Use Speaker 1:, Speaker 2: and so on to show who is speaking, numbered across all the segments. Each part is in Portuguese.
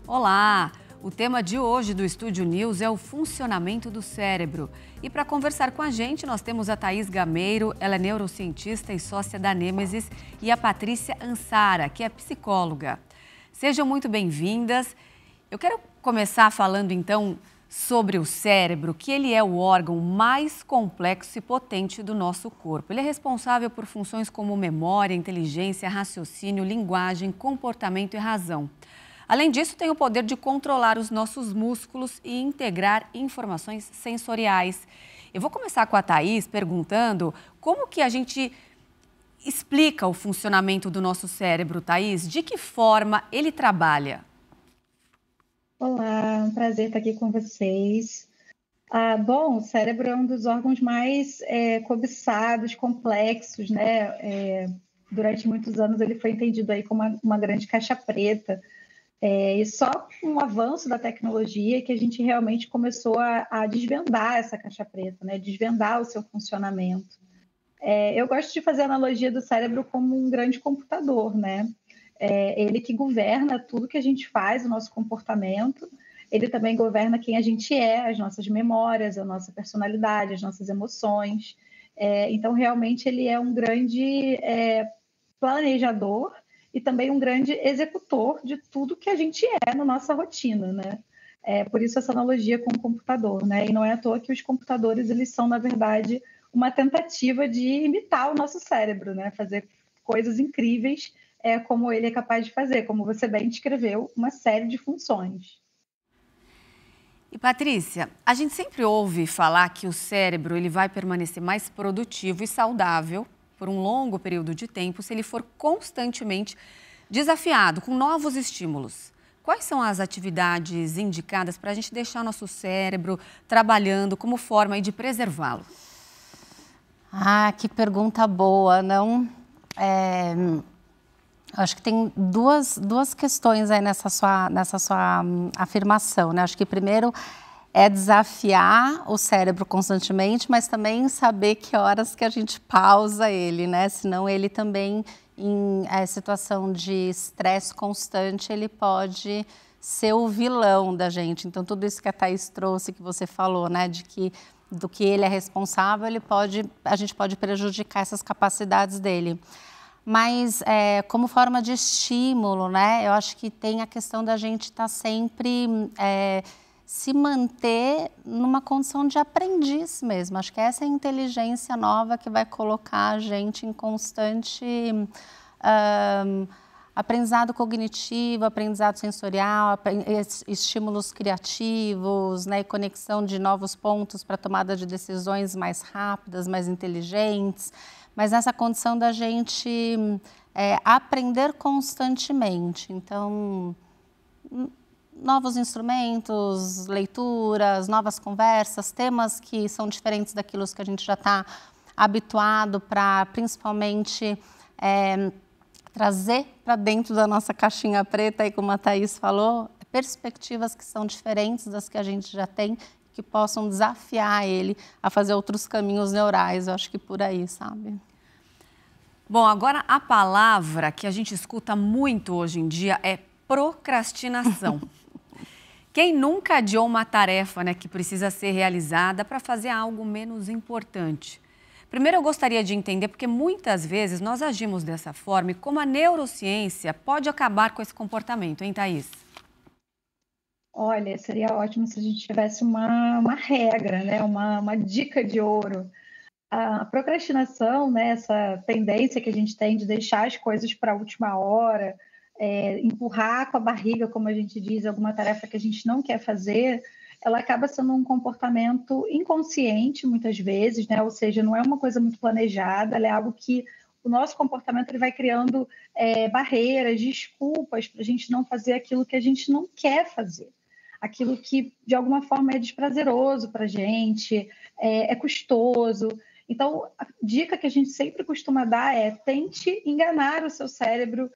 Speaker 1: Olá! O tema de hoje do Estúdio News é o funcionamento do cérebro. E para conversar com a gente, nós temos a Thaís Gameiro, ela é neurocientista e sócia da Nêmesis, e a Patrícia Ansara, que é psicóloga. Sejam muito bem-vindas. Eu quero começar falando então sobre o cérebro, que ele é o órgão mais complexo e potente do nosso corpo. Ele é responsável por funções como memória, inteligência, raciocínio, linguagem, comportamento e razão. Além disso, tem o poder de controlar os nossos músculos e integrar informações sensoriais. Eu vou começar com a Thaís perguntando como que a gente explica o funcionamento do nosso cérebro, Thaís? De que forma ele trabalha?
Speaker 2: Olá, um prazer estar aqui com vocês. Bom, o cérebro é um dos órgãos mais cobiçados, complexos, né? Durante muitos anos ele foi entendido aí como uma grande caixa preta. E só com o avanço da tecnologia que a gente realmente começou a desvendar essa caixa preta, né? Desvendar o seu funcionamento. Eu gosto de fazer a analogia do cérebro como um grande computador, né? Ele que governa tudo que a gente faz, o nosso comportamento. Ele também governa quem a gente é, as nossas memórias, a nossa personalidade, as nossas emoções. Então, realmente, ele é um grande planejador e também um grande executor de tudo que a gente é na nossa rotina, né? Por isso essa analogia com o computador, né? E não é à toa que os computadores, eles são, na verdade, uma tentativa de imitar o nosso cérebro, né? Fazer coisas incríveis como ele é capaz de fazer, como você bem descreveu, uma série de funções.
Speaker 1: E Patrícia, a gente sempre ouve falar que o cérebro ele vai permanecer mais produtivo e saudável por um longo período de tempo se ele for constantemente desafiado com novos estímulos. Quais são as atividades indicadas para a gente deixar nosso cérebro trabalhando como forma de preservá-lo?
Speaker 3: Que pergunta boa, não? Acho que tem duas questões aí nessa sua afirmação, né? Acho que primeiro é desafiar o cérebro constantemente, mas também saber que horas que a gente pausa ele, né? Senão ele também, em situação de estresse constante, ele pode ser o vilão da gente. Então, tudo isso que a Thaís trouxe, que você falou, né? Do que ele é responsável, a gente pode prejudicar essas capacidades dele. Mas, como forma de estímulo, né? Eu acho que tem a questão da gente estar sempre se manter numa condição de aprendiz mesmo. Acho que essa é a inteligência nova que vai colocar a gente em constante aprendizado cognitivo, aprendizado sensorial, estímulos criativos, né? E conexão de novos pontos para tomada de decisões mais rápidas, mais inteligentes. Mas nessa condição da gente aprender constantemente. Então, novos instrumentos, leituras, novas conversas, temas que são diferentes daquilo que a gente já está habituado para, principalmente, trazer para dentro da nossa caixinha preta, aí, como a Thaís falou, perspectivas que são diferentes das que a gente já tem, que possam desafiar ele a fazer outros caminhos neurais. Eu acho que por aí, sabe?
Speaker 1: Bom, agora a palavra que a gente escuta muito hoje em dia é procrastinação. Quem nunca adiou uma tarefa, né, que precisa ser realizada para fazer algo menos importante? Primeiro, eu gostaria de entender, porque muitas vezes nós agimos dessa forma e como a neurociência pode acabar com esse comportamento, hein, Thaís?
Speaker 2: Olha, seria ótimo se a gente tivesse uma regra, né? Uma dica de ouro. A procrastinação, né, essa tendência que a gente tem de deixar as coisas para a última hora, empurrar com a barriga, como a gente diz, alguma tarefa que a gente não quer fazer, ela acaba sendo um comportamento inconsciente, muitas vezes, né? Ou seja, não é uma coisa muito planejada, ela é algo que o nosso comportamento ele vai criando barreiras, desculpas para a gente não fazer aquilo que a gente não quer fazer. Aquilo que, de alguma forma, é desprazeroso para a gente, é custoso. Então, a dica que a gente sempre costuma dar é tente enganar o seu cérebro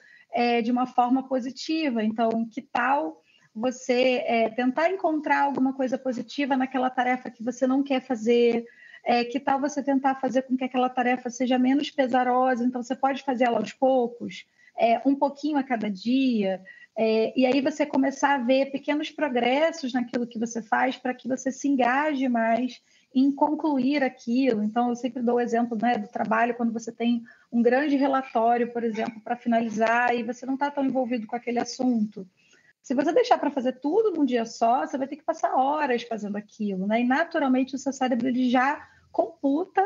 Speaker 2: de uma forma positiva. Então, que tal você tentar encontrar alguma coisa positiva naquela tarefa que você não quer fazer? Que tal você tentar fazer com que aquela tarefa seja menos pesarosa? Então, você pode fazer ela aos poucos, um pouquinho a cada dia. E aí você começar a ver pequenos progressos naquilo que você faz para que você se engaje mais em concluir aquilo. Então, eu sempre dou o exemplo, né, do trabalho, quando você tem um grande relatório, por exemplo, para finalizar, e você não está tão envolvido com aquele assunto. Se você deixar para fazer tudo num dia só, você vai ter que passar horas fazendo aquilo, né? E naturalmente o seu cérebro ele já computa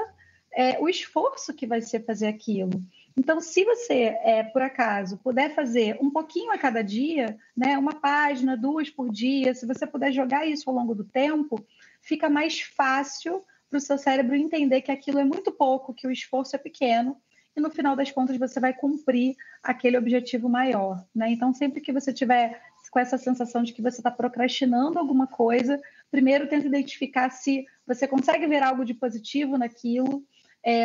Speaker 2: o esforço que vai ser fazer aquilo. Então, se você, por acaso, puder fazer um pouquinho a cada dia, né, uma página, 2 por dia, se você puder jogar isso ao longo do tempo, fica mais fácil para o seu cérebro entender que aquilo é muito pouco, que o esforço é pequeno, e no final das contas você vai cumprir aquele objetivo maior, né? Então, sempre que você tiver com essa sensação de que você está procrastinando alguma coisa, primeiro tenta identificar se você consegue ver algo de positivo naquilo,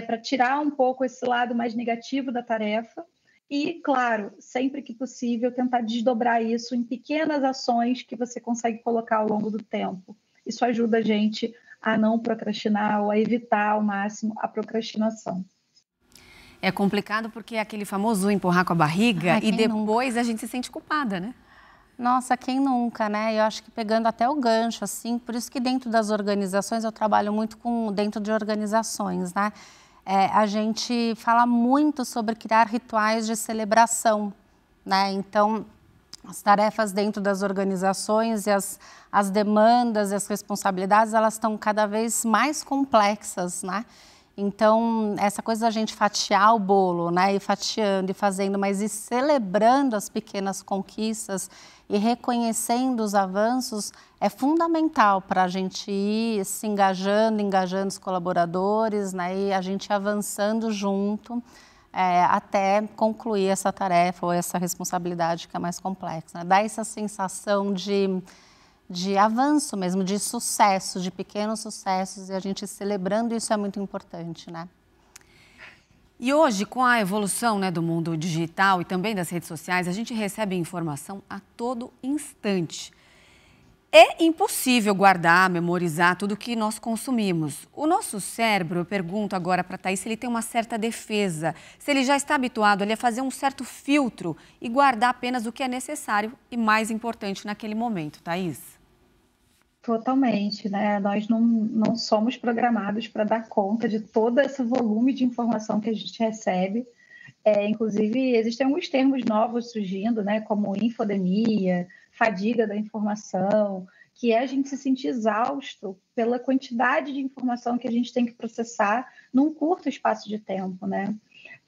Speaker 2: para tirar um pouco esse lado mais negativo da tarefa e, claro, sempre que possível, tentar desdobrar isso em pequenas ações que você consegue colocar ao longo do tempo. Isso ajuda a gente a não procrastinar ou a evitar ao máximo a procrastinação.
Speaker 1: É complicado porque é aquele famoso empurrar com a barriga e depois a gente se sente culpada, né?
Speaker 3: Nossa, quem nunca, né? Eu acho que pegando até o gancho, assim, por isso que dentro das organizações, eu trabalho muito dentro de organizações, né? A gente fala muito sobre criar rituais de celebração, né? Então, as tarefas dentro das organizações e as demandas e as responsabilidades, elas estão cada vez mais complexas, né? Então, essa coisa da gente fatiar o bolo, né? E fatiando e fazendo, mas e celebrando as pequenas conquistas e reconhecendo os avanços é fundamental para a gente ir se engajando os colaboradores, né? E a gente avançando junto até concluir essa tarefa ou essa responsabilidade que é mais complexa, né? Dá essa sensação de avanço mesmo, de sucesso, de pequenos sucessos, e a gente celebrando isso é muito importante, né?
Speaker 1: E hoje, com a evolução, né, do mundo digital e também das redes sociais, a gente recebe informação a todo instante. É impossível guardar, memorizar tudo que nós consumimos. O nosso cérebro, eu pergunto agora para a Thaís, se ele tem uma certa defesa, se ele já está habituado ali a fazer um certo filtro e guardar apenas o que é necessário e mais importante naquele momento. Thaís?
Speaker 2: Totalmente, né? Nós não somos programados para dar conta de todo esse volume de informação que a gente recebe. Inclusive, existem alguns termos novos surgindo, né? Como infodemia, fadiga da informação, que é a gente se sentir exausto pela quantidade de informação que a gente tem que processar num curto espaço de tempo, né?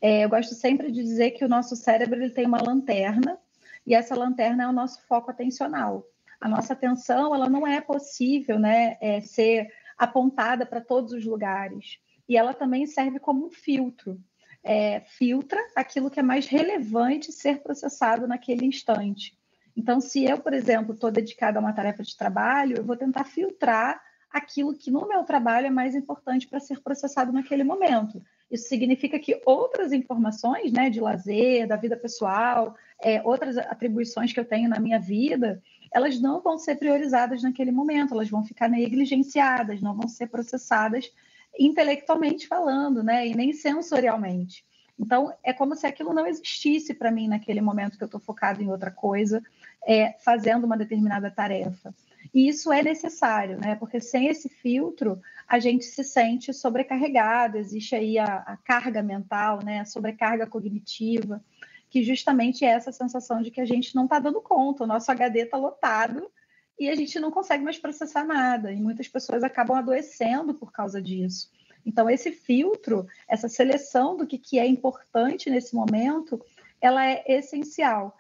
Speaker 2: Eu gosto sempre de dizer que o nosso cérebro ele tem uma lanterna, e essa lanterna é o nosso foco atencional. A nossa atenção ela não é possível, né, ser apontada para todos os lugares. E ela também serve como um filtro. Filtra aquilo que é mais relevante ser processado naquele instante. Então, se eu, por exemplo, estou dedicada a uma tarefa de trabalho, eu vou tentar filtrar aquilo que no meu trabalho é mais importante para ser processado naquele momento. Isso significa que outras informações, né, de lazer, da vida pessoal, outras atribuições que eu tenho na minha vida, elas não vão ser priorizadas naquele momento, elas vão ficar negligenciadas, não vão ser processadas intelectualmente falando, né, e nem sensorialmente. Então, é como se aquilo não existisse para mim naquele momento que eu estou focado em outra coisa, fazendo uma determinada tarefa. E isso é necessário, né, porque sem esse filtro, a gente se sente sobrecarregado, existe aí a carga mental, né, a sobrecarga cognitiva, que justamente é essa sensação de que a gente não está dando conta, o nosso HD está lotado e a gente não consegue mais processar nada, e muitas pessoas acabam adoecendo por causa disso. Então, esse filtro, essa seleção do que é importante nesse momento, ela é essencial.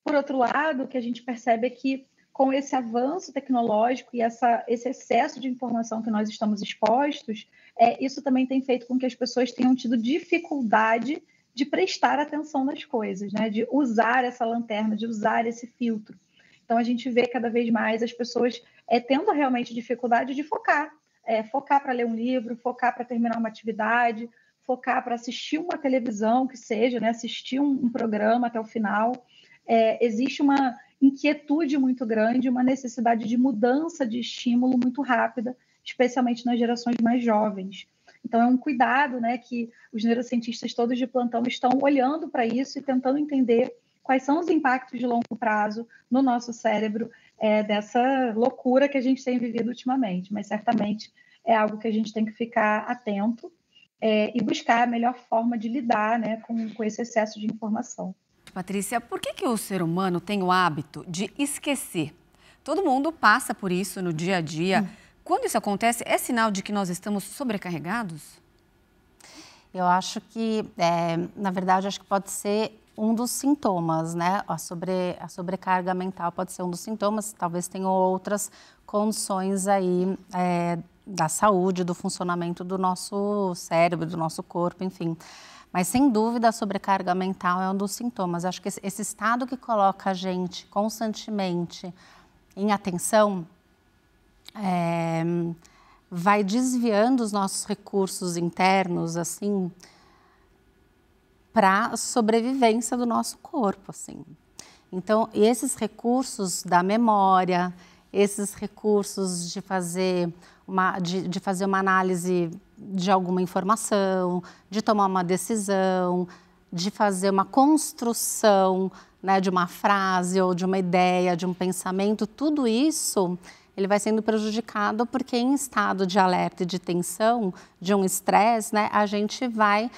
Speaker 2: Por outro lado, o que a gente percebe é que com esse avanço tecnológico e esse excesso de informação que nós estamos expostos, isso também tem feito com que as pessoas tenham tido dificuldade de prestar atenção nas coisas, né? De usar essa lanterna, de usar esse filtro. Então, a gente vê cada vez mais as pessoas tendo realmente dificuldade de focar. Focar para ler um livro, focar para terminar uma atividade, focar para assistir uma televisão, que seja, né? Assistir um programa até o final. Existe uma inquietude muito grande, uma necessidade de mudança de estímulo muito rápida, especialmente nas gerações mais jovens. Então, é um cuidado, né, que os neurocientistas todos de plantão estão olhando para isso e tentando entender quais são os impactos de longo prazo no nosso cérebro dessa loucura que a gente tem vivido ultimamente. Mas certamente é algo que a gente tem que ficar atento e buscar a melhor forma de lidar, né, com esse excesso de informação.
Speaker 1: Patrícia, por que o ser humano tem o hábito de esquecer? Todo mundo passa por isso no dia a dia. Quando isso acontece, é sinal de que nós estamos sobrecarregados?
Speaker 3: Eu acho que, na verdade, acho que pode ser um dos sintomas, né? A sobrecarga mental pode ser um dos sintomas, talvez tenham outras condições aí da saúde, do funcionamento do nosso cérebro, do nosso corpo, enfim. Mas, sem dúvida, a sobrecarga mental é um dos sintomas. Acho que esse estado que coloca a gente constantemente em atenção vai desviando os nossos recursos internos, assim, para a sobrevivência do nosso corpo, assim. Então, esses recursos da memória, esses recursos de fazer uma análise de alguma informação, de tomar uma decisão, de fazer uma construção, né, de uma frase ou de uma ideia, de um pensamento, tudo isso ele vai sendo prejudicado porque em estado de alerta e de tensão, de um estresse, né, a gente vai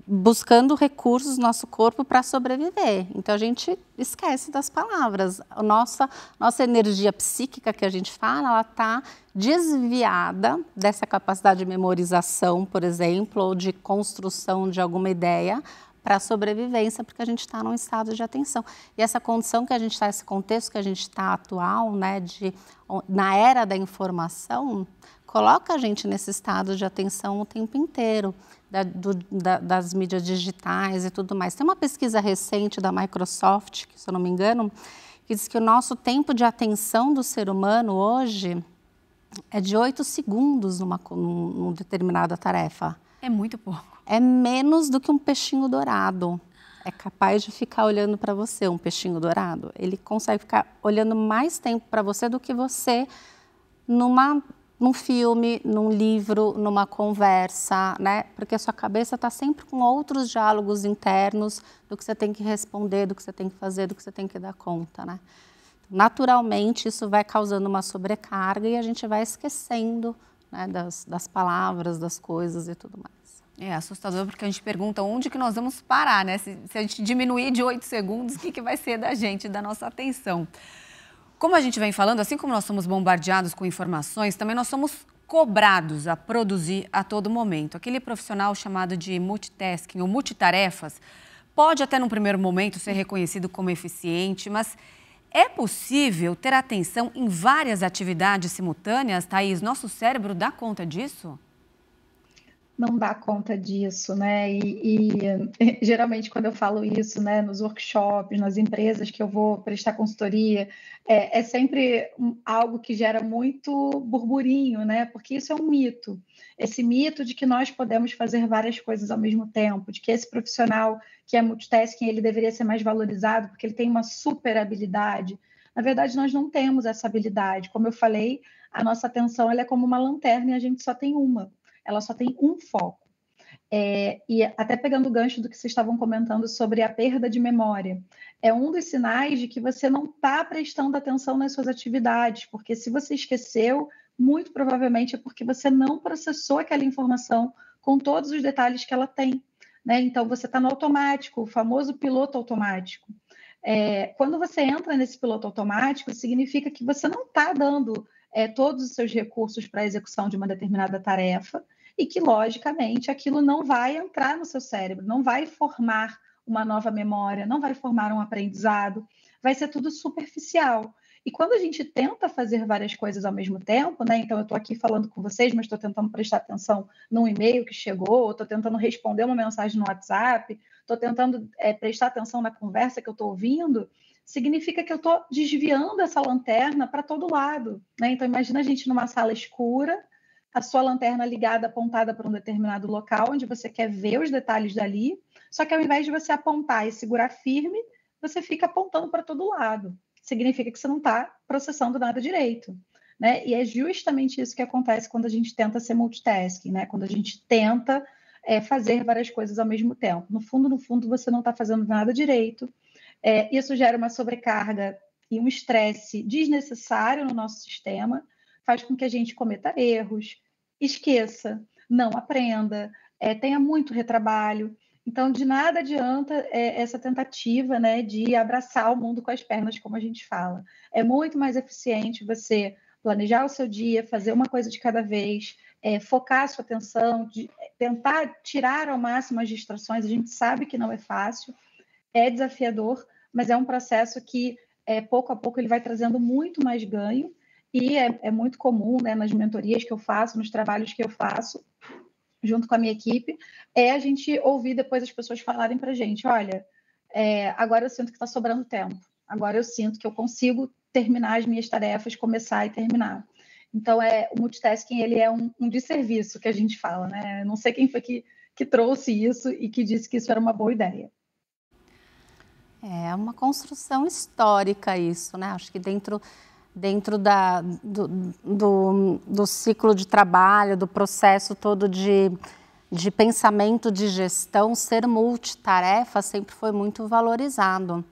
Speaker 3: buscando recursos no nosso corpo para sobreviver. Então, a gente esquece das palavras. Nossa energia psíquica que a gente fala, ela está desviada dessa capacidade de memorização, por exemplo, ou de construção de alguma ideia para a sobrevivência, porque a gente está num estado de atenção. E essa condição que a gente está, esse contexto que a gente está atual, né, na era da informação, coloca a gente nesse estado de atenção o tempo inteiro, das mídias digitais e tudo mais. Tem uma pesquisa recente da Microsoft, que, se eu não me engano, que diz que o nosso tempo de atenção do ser humano hoje é de 8 segundos numa determinada tarefa.
Speaker 1: É muito pouco.
Speaker 3: É menos do que um peixinho dourado. É capaz de ficar olhando para você, um peixinho dourado. Ele consegue ficar olhando mais tempo para você do que você num filme, num livro, numa conversa, né? Porque a sua cabeça está sempre com outros diálogos internos do que você tem que responder, do que você tem que fazer, do que você tem que dar conta, né? Naturalmente, isso vai causando uma sobrecarga e a gente vai esquecendo, né, das palavras, das coisas e tudo mais.
Speaker 1: É assustador porque a gente pergunta onde que nós vamos parar, né? Se a gente diminuir de 8 segundos, o que vai ser da gente, da nossa atenção? Como a gente vem falando, assim como nós somos bombardeados com informações, também nós somos cobrados a produzir a todo momento. Aquele profissional chamado de multitasking ou multitarefas pode até num primeiro momento ser reconhecido como eficiente, mas é possível ter atenção em várias atividades simultâneas, Thaís? Nosso cérebro dá conta disso?
Speaker 2: Não dá conta disso, né? E geralmente quando eu falo isso, né, nos workshops, nas empresas que eu vou prestar consultoria, é sempre algo que gera muito burburinho, né? Porque isso é um mito. Esse mito de que nós podemos fazer várias coisas ao mesmo tempo, de que esse profissional que é multitasking, ele deveria ser mais valorizado porque ele tem uma super habilidade. Na verdade, nós não temos essa habilidade. Como eu falei, a nossa atenção ela é como uma lanterna e a gente só tem uma. Ela só tem um foco. E até pegando o gancho do que vocês estavam comentando sobre a perda de memória, é um dos sinais de que você não está prestando atenção nas suas atividades, porque se você esqueceu, muito provavelmente é porque você não processou aquela informação com todos os detalhes que ela tem, né? Então, você está no automático, o famoso piloto automático. Quando você entra nesse piloto automático, significa que você não está dando todos os seus recursos para a execução de uma determinada tarefa, e que, logicamente, aquilo não vai entrar no seu cérebro, não vai formar uma nova memória, não vai formar um aprendizado, vai ser tudo superficial. E quando a gente tenta fazer várias coisas ao mesmo tempo, né? Então eu estou aqui falando com vocês, mas estou tentando prestar atenção num e-mail que chegou, estou tentando responder uma mensagem no WhatsApp, estou tentando prestar atenção na conversa que eu estou ouvindo, significa que eu estou desviando essa lanterna para todo lado, né? Então imagina a gente numa sala escura, a sua lanterna ligada, apontada para um determinado local, onde você quer ver os detalhes dali, só que ao invés de você apontar e segurar firme, você fica apontando para todo lado. Significa que você não está processando nada direito, né? E é justamente isso que acontece quando a gente tenta ser multitasking, né? Quando a gente tenta fazer várias coisas ao mesmo tempo. No fundo, você não está fazendo nada direito, Isso gera uma sobrecarga e um estresse desnecessário no nosso sistema, faz com que a gente cometa erros, esqueça, não aprenda, tenha muito retrabalho. Então, de nada adianta essa tentativa, né, de abraçar o mundo com as pernas, como a gente fala. É muito mais eficiente você planejar o seu dia, fazer uma coisa de cada vez, focar a sua atenção, tentar tirar ao máximo as distrações. A gente sabe que não é fácil, é desafiador, mas é um processo que, pouco a pouco, ele vai trazendo muito mais ganho, e é muito comum, né, nas mentorias que eu faço, nos trabalhos que eu faço, junto com a minha equipe, a gente ouvir depois as pessoas falarem para a gente, olha, agora eu sinto que está sobrando tempo, agora eu sinto que eu consigo terminar as minhas tarefas, começar e terminar. Então, o multitasking, ele é um desserviço que a gente fala, né? Não sei quem foi que trouxe isso e que disse que isso era uma boa ideia.
Speaker 3: É uma construção histórica isso, né? Acho que dentro do ciclo de trabalho, do processo todo de pensamento de gestão, ser multitarefa sempre foi muito valorizado.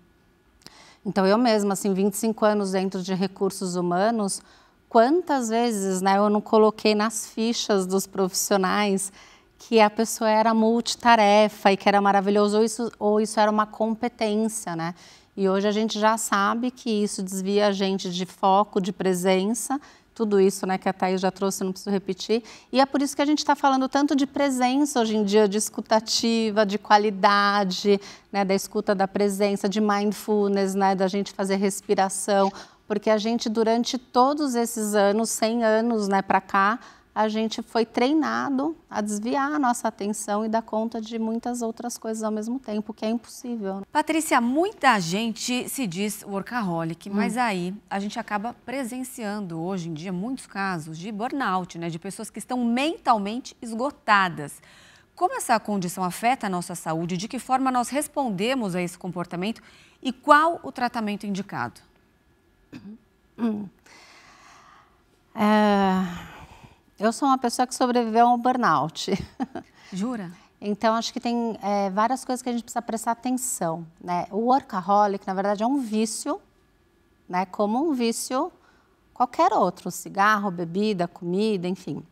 Speaker 3: Então, eu mesma, assim, 25 anos dentro de recursos humanos, quantas vezes, né, eu não coloquei nas fichas dos profissionais que a pessoa era multitarefa e que era maravilhoso, ou isso era uma competência, né? E hoje a gente já sabe que isso desvia a gente de foco, de presença, tudo isso, né, que a Thaís já trouxe, não preciso repetir. E é por isso que a gente está falando tanto de presença hoje em dia, de escutativa, de qualidade, né, da escuta da presença, de mindfulness, né, da gente fazer respiração, porque a gente, durante todos esses anos, 100 anos, né, para cá, a gente foi treinado a desviar a nossa atenção e dar conta de muitas outras coisas ao mesmo tempo, que é impossível, né?
Speaker 1: Patrícia, muita gente se diz workaholic, mas aí a gente acaba presenciando hoje em dia muitos casos de burnout, né? De pessoas que estão mentalmente esgotadas. Como essa condição afeta a nossa saúde? De que forma nós respondemos a esse comportamento? E qual o tratamento indicado?
Speaker 3: Eu sou uma pessoa que sobreviveu a um burnout.
Speaker 1: Jura?
Speaker 3: Então, acho que tem várias coisas que a gente precisa prestar atenção, né? O workaholic, na verdade, é um vício, né? Como um vício qualquer outro, cigarro, bebida, comida, enfim.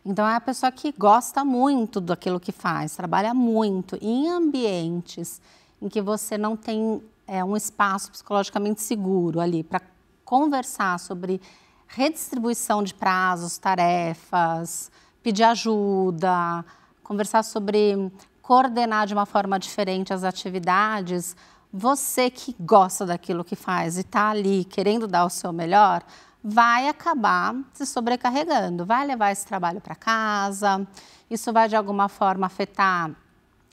Speaker 3: Então, é a pessoa que gosta muito daquilo que faz, trabalha muito em ambientes em que você não tem um espaço psicologicamente seguro ali para conversar sobre redistribuição de prazos, tarefas, pedir ajuda, conversar sobre coordenar de uma forma diferente as atividades. Você que gosta daquilo que faz e está ali querendo dar o seu melhor, vai acabar se sobrecarregando, vai levar esse trabalho para casa, isso vai de alguma forma afetar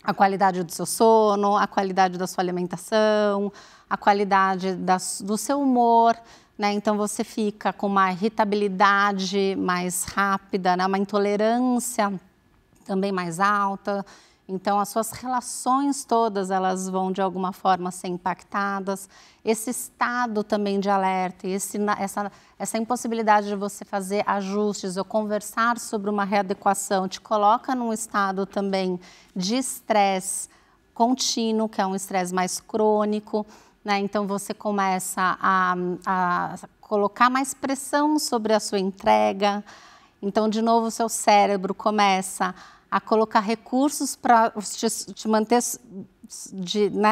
Speaker 3: a qualidade do seu sono, a qualidade da sua alimentação, a qualidade do seu humor, né? Então, você fica com uma irritabilidade mais rápida, né? Uma intolerância também mais alta. Então, as suas relações todas, elas vão, de alguma forma, ser impactadas. Esse estado também de alerta, e essa impossibilidade de você fazer ajustes ou conversar sobre uma readequação, te coloca num estado também de estresse contínuo, que é um estresse mais crônico, né? Então, você começa a colocar mais pressão sobre a sua entrega. Então, de novo, o seu cérebro começa a colocar recursos para te manter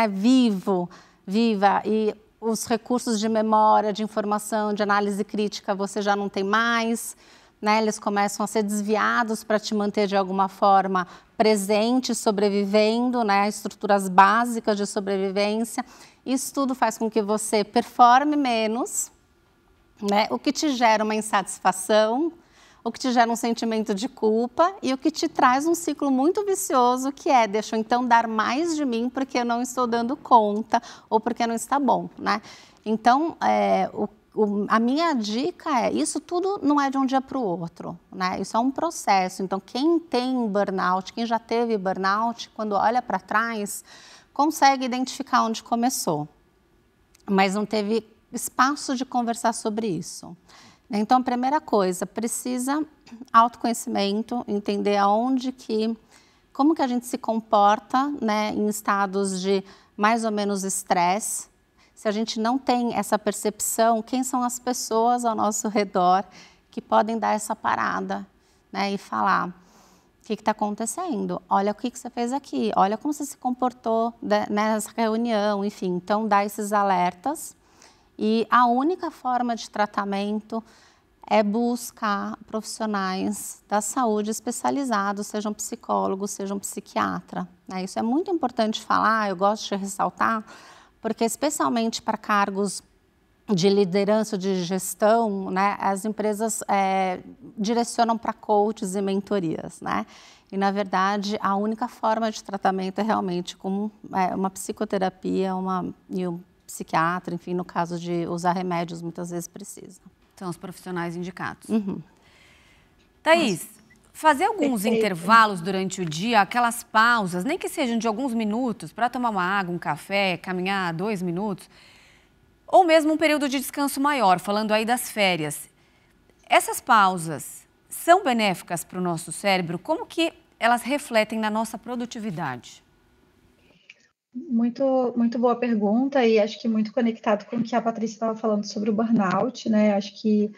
Speaker 3: viva, e os recursos de memória, de informação, de análise crítica, você já não tem mais, né? Eles começam a ser desviados para te manter, de alguma forma, presente, sobrevivendo, né? Estruturas básicas de sobrevivência. Isso tudo faz com que você performe menos, né? O que te gera uma insatisfação, o que te gera um sentimento de culpa e o que te traz um ciclo muito vicioso, que deixa eu então dar mais de mim porque eu não estou dando conta ou porque não está bom, né? Então, a minha dica isso tudo não é de um dia para o outro, né? Isso é um processo. Então, quem tem burnout, quem já teve burnout, quando olha para trás, consegue identificar onde começou, mas não teve espaço de conversar sobre isso. Então, a primeira coisa, precisa autoconhecimento, entender aonde que como que a gente se comporta, né, em estados de mais ou menos estresse. Se a gente não tem essa percepção, quem são as pessoas ao nosso redor que podem dar essa parada, né, e falar: o que está acontecendo? Olha o que você fez aqui, olha como você se comportou nessa reunião, enfim. Então, dá esses alertas. E a única forma de tratamento é buscar profissionais da saúde especializados, sejam psicólogos, sejam psiquiatra, né? Isso é muito importante falar, eu gosto de ressaltar, porque especialmente para cargos de liderança, de gestão, né, as empresas direcionam para coaches e mentorias, né? E, na verdade, a única forma de tratamento é realmente com uma psicoterapia e um psiquiatra, enfim, no caso de usar remédios, muitas vezes precisa.
Speaker 1: São os profissionais indicados. Uhum. Thaís, fazer alguns intervalos durante o dia, aquelas pausas, nem que sejam de alguns minutos, para tomar uma água, um café, caminhar 2 minutos, ou mesmo um período de descanso maior, falando aí das férias. Essas pausas são benéficas para o nosso cérebro? Como que elas refletem na nossa produtividade?
Speaker 2: Muito, muito boa pergunta, e acho que muito conectado com o que a Patrícia estava falando sobre o burnout, né? Acho que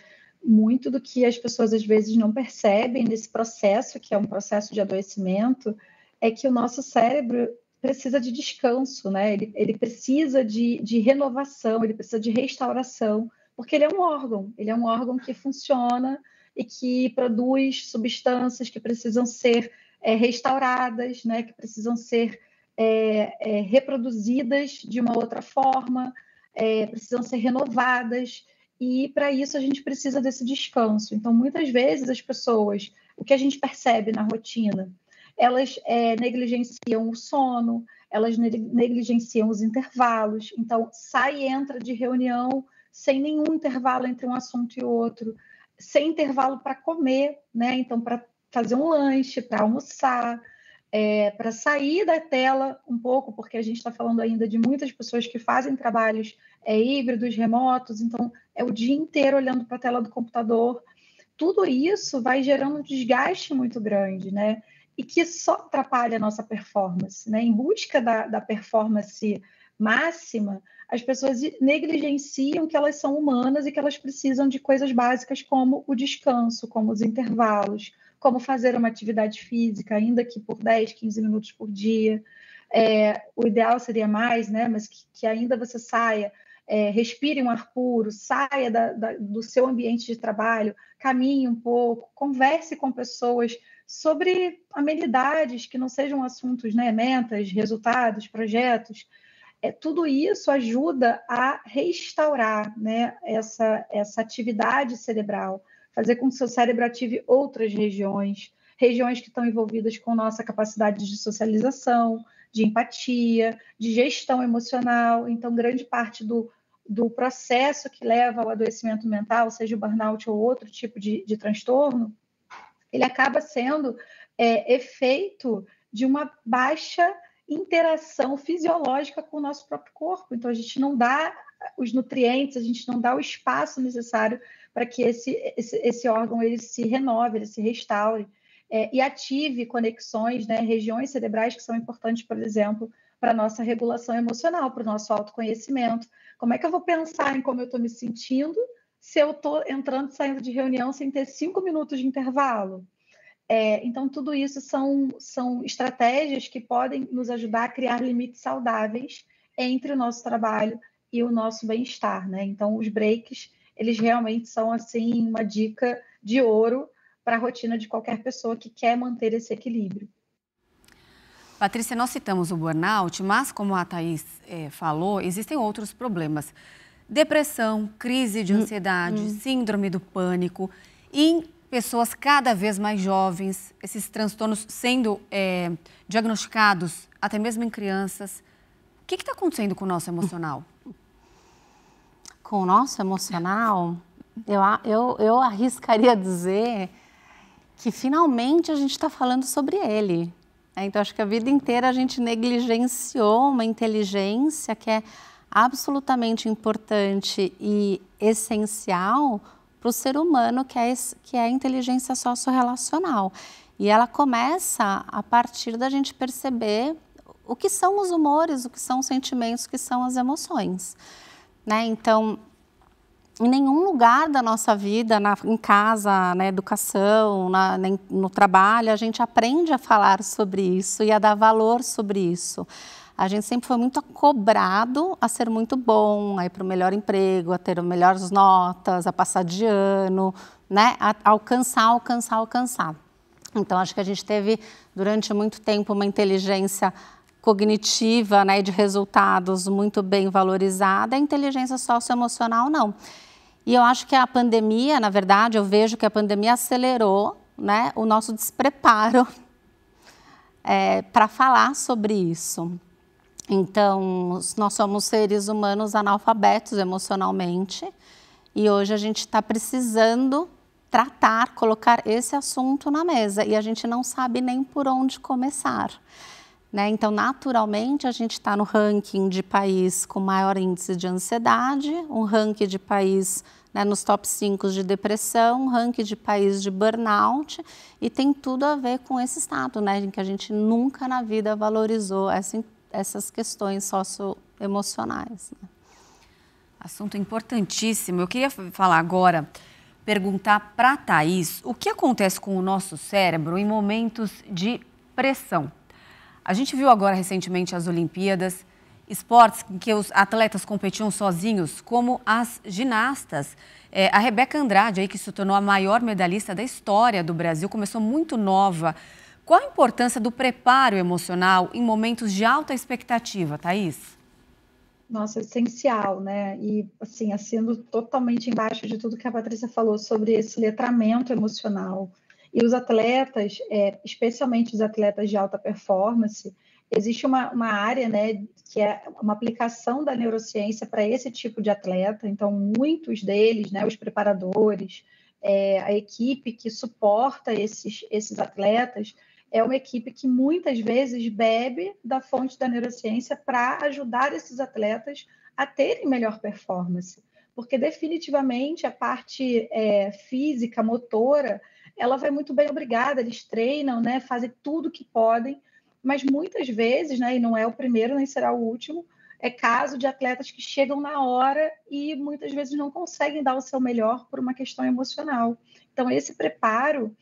Speaker 2: muito do que as pessoas às vezes não percebem nesse processo, que é um processo de adoecimento, é que o nosso cérebro precisa de descanso, né? Ele precisa de renovação, ele precisa de restauração, porque ele é um órgão que funciona e que produz substâncias que precisam ser restauradas, né? Que precisam ser reproduzidas de uma outra forma, precisam ser renovadas, e para isso a gente precisa desse descanso. Então, muitas vezes as pessoas, o que a gente percebe na rotina, elas negligenciam o sono, elas negligenciam os intervalos, então sai e entra de reunião sem nenhum intervalo entre um assunto e outro, sem intervalo para comer, né? Então, para fazer um lanche, para almoçar, para sair da tela um pouco, porque a gente está falando ainda de muitas pessoas que fazem trabalhos híbridos, remotos, então é o dia inteiro olhando para a tela do computador. Tudo isso vai gerando um desgaste muito grande, né? E que só atrapalha a nossa performance, né? Em busca da performance máxima, as pessoas negligenciam que elas são humanas e que elas precisam de coisas básicas como o descanso, como os intervalos, como fazer uma atividade física, ainda que por 10, 15 minutos por dia. O ideal seria mais, né? Mas que ainda você saia, respire um ar puro, saia do seu ambiente de trabalho, caminhe um pouco, converse com pessoas sobre atividades que não sejam assuntos, né? Metas, resultados, projetos. Tudo isso ajuda a restaurar, né? essa atividade cerebral, fazer com que o seu cérebro ative outras regiões que estão envolvidas com nossa capacidade de socialização, de empatia, de gestão emocional. Então, grande parte do processo que leva ao adoecimento mental, seja o burnout ou outro tipo de transtorno, ele acaba sendo efeito de uma baixa interação fisiológica com o nosso próprio corpo. Então, a gente não dá os nutrientes, a gente não dá o espaço necessário para que esse órgão ele se renove, ele se restaure e ative conexões, né, regiões cerebrais que são importantes, por exemplo, para a nossa regulação emocional, para o nosso autoconhecimento. Como é que eu vou pensar em como eu estou me sentindo se eu estou entrando e saindo de reunião sem ter 5 minutos de intervalo? Então, tudo isso são estratégias que podem nos ajudar a criar limites saudáveis entre o nosso trabalho e o nosso bem-estar, né? Então, os breaks, eles realmente são, assim, uma dica de ouro para a rotina de qualquer pessoa que quer manter esse equilíbrio.
Speaker 1: Patrícia, nós citamos o burnout, mas como a Thaís falou, existem outros problemas. Depressão, crise de ansiedade, síndrome do pânico, em pessoas cada vez mais jovens, esses transtornos sendo diagnosticados até mesmo em crianças. O que está acontecendo com o nosso emocional?
Speaker 3: Com o nosso emocional, eu arriscaria dizer que finalmente a gente está falando sobre ele. Então, acho que a vida inteira a gente negligenciou uma inteligência que é absolutamente importante e essencial para o ser humano, que é a inteligência sociorrelacional. E ela começa a partir da gente perceber o que são os humores, o que são os sentimentos, o que são as emoções, né? Então, em nenhum lugar da nossa vida, em casa, na educação, no trabalho, a gente aprende a falar sobre isso e a dar valor sobre isso. A gente sempre foi muito cobrado a ser muito bom, a ir para o melhor emprego, a ter as melhores notas, a passar de ano, né? A alcançar. Então, acho que a gente teve, durante muito tempo, uma inteligência cognitiva, né, de resultados muito bem valorizada, a inteligência socioemocional não. E eu acho que a pandemia, na verdade, eu vejo que a pandemia acelerou, né, o nosso despreparo para falar sobre isso. Então, nós somos seres humanos analfabetos emocionalmente e hoje a gente está precisando tratar, colocar esse assunto na mesa e a gente não sabe nem por onde começar, né? Então, naturalmente, a gente está no ranking de país com maior índice de ansiedade, um ranking de país, né, nos top 5 de depressão, um ranking de país de burnout, e tem tudo a ver com esse estado, né, em que a gente nunca na vida valorizou essas questões socioemocionais, né?
Speaker 1: Assunto importantíssimo. Eu queria falar agora, perguntar para a Thaís o que acontece com o nosso cérebro em momentos de pressão. A gente viu agora recentemente as Olimpíadas, esportes em que os atletas competiam sozinhos, como as ginastas. A Rebeca Andrade, aí, que se tornou a maior medalhista da história do Brasil, começou muito nova. Qual a importância do preparo emocional em momentos de alta expectativa, Thaís?
Speaker 2: Nossa, essencial, né? E, assim, assino totalmente embaixo de tudo que a Patrícia falou sobre esse letramento emocional. E os atletas, especialmente os atletas de alta performance, existe uma área, né, que é uma aplicação da neurociência para esse tipo de atleta. Então, muitos deles, né, os preparadores, a equipe que suporta esses atletas, é uma equipe que muitas vezes bebe da fonte da neurociência para ajudar esses atletas a terem melhor performance. Porque definitivamente a parte física, motora, ela vai muito bem, obrigada, eles treinam, né, fazem tudo que podem, mas muitas vezes, né, e não é o primeiro nem será o último, é caso de atletas que chegam na hora e muitas vezes não conseguem dar o seu melhor por uma questão emocional. Então, esse preparo,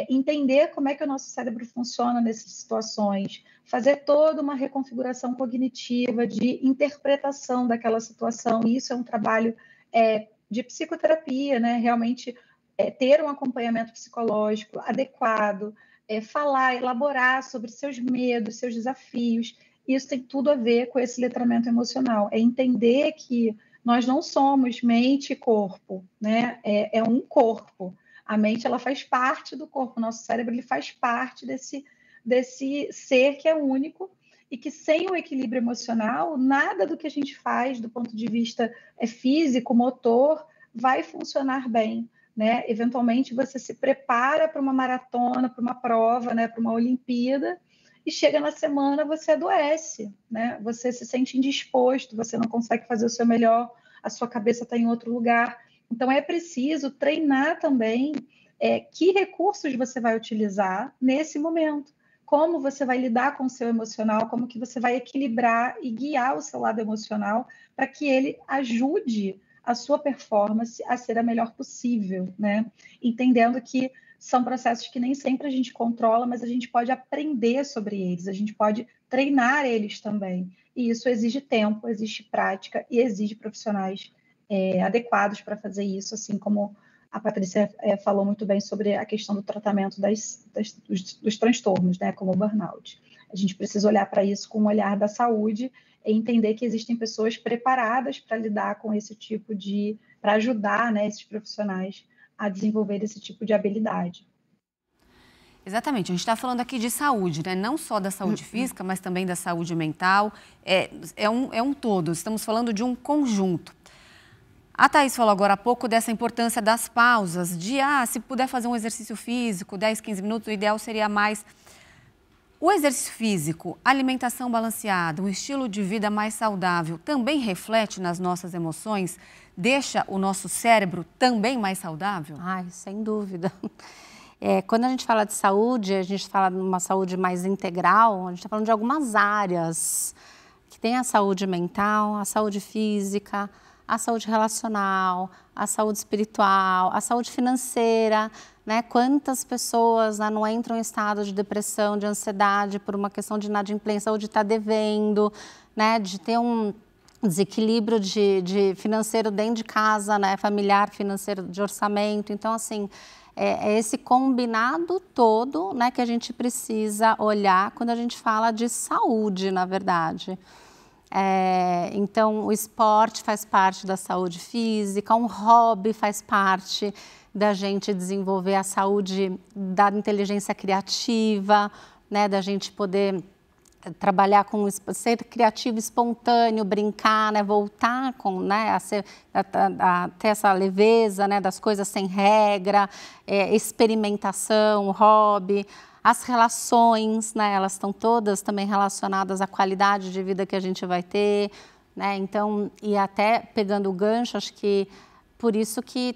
Speaker 2: entender como é que o nosso cérebro funciona nessas situações, fazer toda uma reconfiguração cognitiva de interpretação daquela situação, isso é um trabalho de psicoterapia, né, realmente ter um acompanhamento psicológico adequado, falar, elaborar sobre seus medos, seus desafios. Isso tem tudo a ver com esse letramento emocional. É entender que nós não somos mente e corpo, né? É um corpo. A mente, ela faz parte do corpo. O nosso cérebro, ele faz parte desse ser que é único e que sem o equilíbrio emocional, nada do que a gente faz do ponto de vista físico, motor, vai funcionar bem, né? Eventualmente, você se prepara para uma maratona, para uma prova, né? Para uma Olimpíada, e chega na semana, você adoece, né? Você se sente indisposto, você não consegue fazer o seu melhor, a sua cabeça está em outro lugar. Então, é preciso treinar também que recursos você vai utilizar nesse momento, como você vai lidar com o seu emocional, como que você vai equilibrar e guiar o seu lado emocional para que ele ajude a sua performance a ser a melhor possível, né? Entendendo que são processos que nem sempre a gente controla, mas a gente pode aprender sobre eles, a gente pode treinar eles também. E isso exige tempo, exige prática e exige profissionais adequados para fazer isso, assim como a Patrícia falou muito bem sobre a questão do tratamento dos transtornos, né, como o burnout. A gente precisa olhar para isso com um olhar da saúde e entender que existem pessoas preparadas para lidar com esse tipo para ajudar, né, esses profissionais a desenvolver esse tipo de habilidade.
Speaker 1: Exatamente, a gente está falando aqui de saúde, né? Não só da saúde física, mas também da saúde mental. É um todo, estamos falando de um conjunto. A Thaís falou agora há pouco dessa importância das pausas, se puder fazer um exercício físico, 10, 15 minutos, o ideal seria mais. O exercício físico, alimentação balanceada, um estilo de vida mais saudável, também reflete nas nossas emoções? Deixa o nosso cérebro também mais saudável?
Speaker 3: Ai, sem dúvida. Quando a gente fala de saúde, a gente fala de uma saúde mais integral, a gente está falando de algumas áreas, que tem a saúde mental, a saúde física, a saúde relacional, a saúde espiritual, a saúde financeira, né? Quantas pessoas, né, não entram em estado de depressão, de ansiedade por uma questão de inadimplência ou de estar devendo, né? De ter um desequilíbrio de financeiro dentro de casa, né? Familiar, financeiro, de orçamento. Então, assim, é esse combinado todo, né, que a gente precisa olhar quando a gente fala de saúde, na verdade. Então, o esporte faz parte da saúde física, um hobby faz parte da gente desenvolver a saúde da inteligência criativa, né, da gente poder trabalhar com ser criativo, espontâneo, brincar, né, voltar com, né, a ter essa leveza, né, das coisas sem regra, experimentação, hobby. As relações, né, elas estão todas também relacionadas à qualidade de vida que a gente vai ter, né? Então, e até pegando o gancho, acho que por isso que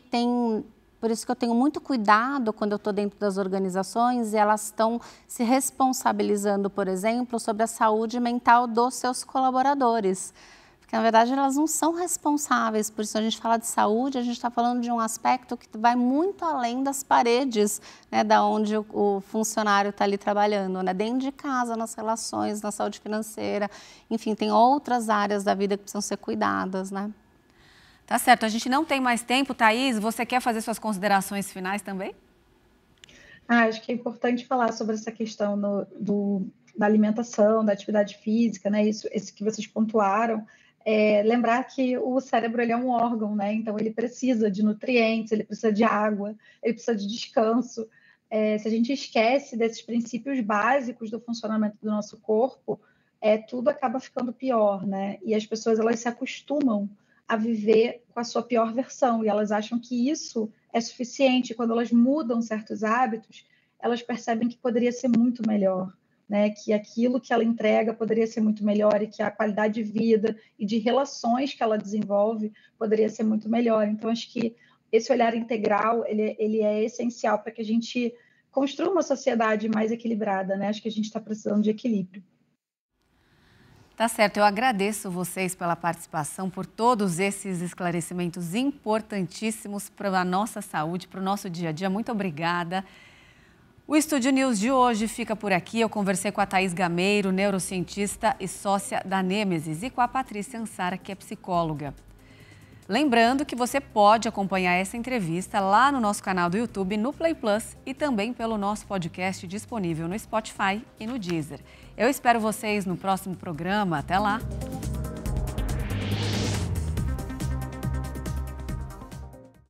Speaker 3: eu tenho muito cuidado quando eu estou dentro das organizações e elas estão se responsabilizando, por exemplo, sobre a saúde mental dos seus colaboradores. Porque, na verdade, elas não são responsáveis por isso. A gente fala de saúde, a gente está falando de um aspecto que vai muito além das paredes, né, da onde o funcionário está ali trabalhando, né, dentro de casa, nas relações, na saúde financeira. Enfim, tem outras áreas da vida que precisam ser cuidadas, né?
Speaker 1: Tá certo, a gente não tem mais tempo. Thaís, você quer fazer suas considerações finais também?
Speaker 2: Acho que é importante falar sobre essa questão da alimentação, da atividade física, né? Esse que vocês pontuaram. Lembrar que o cérebro ele é um órgão, né? Então ele precisa de nutrientes, ele precisa de água, ele precisa de descanso. Se a gente esquece desses princípios básicos do funcionamento do nosso corpo, tudo acaba ficando pior, né? E as pessoas elas se acostumam a viver com a sua pior versão e elas acham que isso é suficiente. Quando elas mudam certos hábitos, elas percebem que poderia ser muito melhor, né? Que aquilo que ela entrega poderia ser muito melhor e que a qualidade de vida e de relações que ela desenvolve poderia ser muito melhor. Então, acho que esse olhar integral, ele é essencial para que a gente construa uma sociedade mais equilibrada, né? Acho que a gente está precisando de equilíbrio.
Speaker 1: Tá certo, eu agradeço vocês pela participação, por todos esses esclarecimentos importantíssimos para a nossa saúde, para o nosso dia a dia. Muito obrigada. O Estúdio News de hoje fica por aqui. Eu conversei com a Thaís Gameiro, neurocientista e sócia da Nêmesis, e com a Patrícia Ansara, que é psicóloga. Lembrando que você pode acompanhar essa entrevista lá no nosso canal do YouTube, no Play Plus, e também pelo nosso podcast disponível no Spotify e no Deezer. Eu espero vocês no próximo programa. Até lá!